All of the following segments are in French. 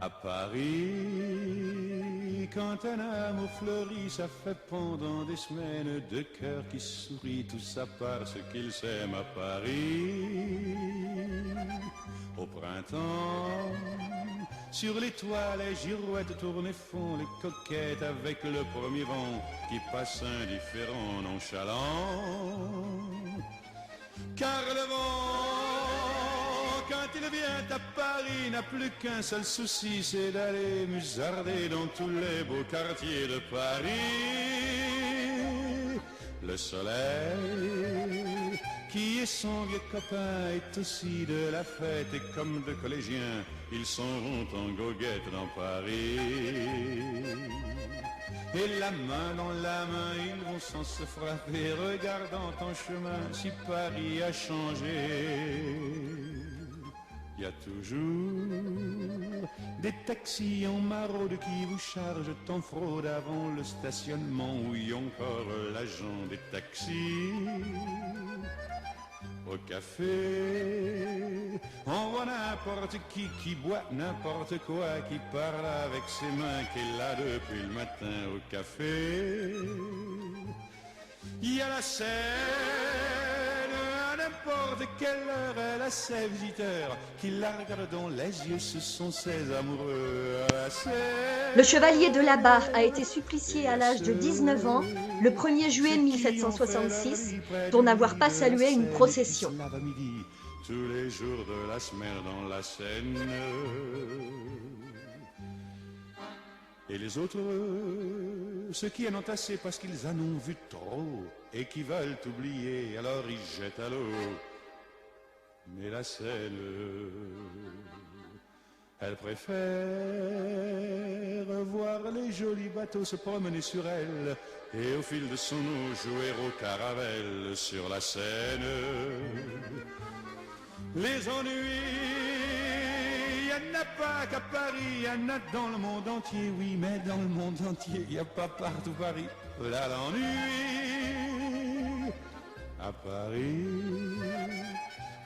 À Paris, quand un amour fleurit, ça fait pendant des semaines deux cœurs qui sourient, tout ça parce qu'ils s'aiment à Paris. Au printemps, sur les toits, les girouettes tournent et font les coquettes avec le premier vent qui passe indifférent, nonchalant. Car le vent, quand il vient à Paris, n'a plus qu'un seul souci, c'est d'aller musarder dans tous les beaux quartiers de Paris. Le soleil, qui est son vieux copain, est aussi de la fête, et comme deux collégiens, ils s'en vont en goguette dans Paris. Et la main dans la main, ils vont sans se frapper, regardant en chemin si Paris a changé. Il y a toujours des taxis en maraude qui vous chargent en fraude avant le stationnement, où y a encore l'agent des taxis. Au café, on voit n'importe qui boit n'importe quoi, qui parle avec ses mains, qui est là depuis le matin au café. Il y a la scène, à n'importe quelle heure, elle a ses visiteurs qui la regardent dans les yeux, ce sont ses amoureux à la scène. Le chevalier de la Barre a été supplicié à l'âge de 19 ans, le 1er juillet 1766, pour n'avoir pas salué une procession. Tous les jours de la semaine dans la Seine. Et les autres, ceux qui en ont assez parce qu'ils en ont vu trop et qui veulent oublier, alors ils jettent à l'eau. Mais la Seine, elle préfère voir les jolis bateaux se promener sur elle et au fil de son eau jouer au caravelle sur la Seine. Les ennuis, il n'y en a pas qu'à Paris, il y en a dans le monde entier, oui, mais dans le monde entier, il n'y a pas partout Paris. Là l'ennui, à Paris,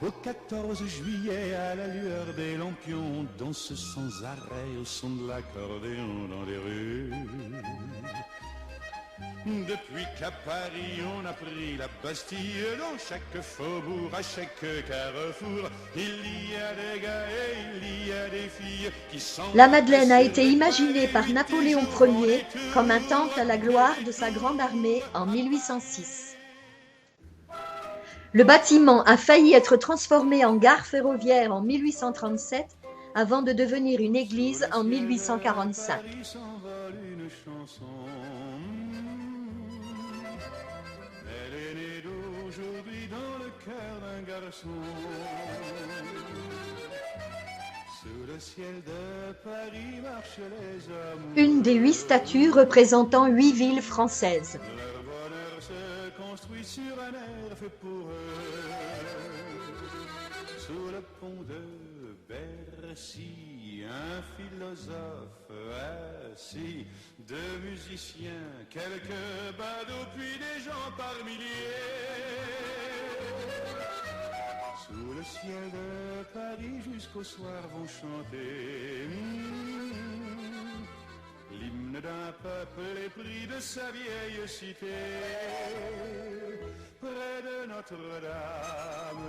au 14 juillet, à la lueur des lampions, on danse sans arrêt au son de l'accordéon dans les rues. Depuis qu'à Paris on a pris la Bastille, dans chaque faubourg, à chaque carrefour, il y a des gars et il y a des filles qui sont... La Madeleine a été imaginée par Napoléon Ier comme un temple à la gloire de sa grande armée en 1806. Le bâtiment a failli être transformé en gare ferroviaire en 1837 avant de devenir une église en 1845. Une des 8 statues représentant 8 villes françaises. Leur bonheur se construit sur un air fait pour eux. Sous le pont de Bercy, un philosophe assis, deux musiciens, quelques badauds, puis des gens par milliers. Sous le ciel de Paris jusqu'au soir vont chanter l'hymne d'un peuple épris de sa vieille cité. Près de Notre-Dame,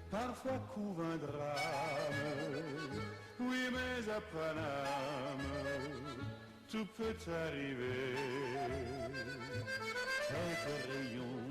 parfois couve un drame. Oui, mais à Paname, tout peut arriver. Quelques rayons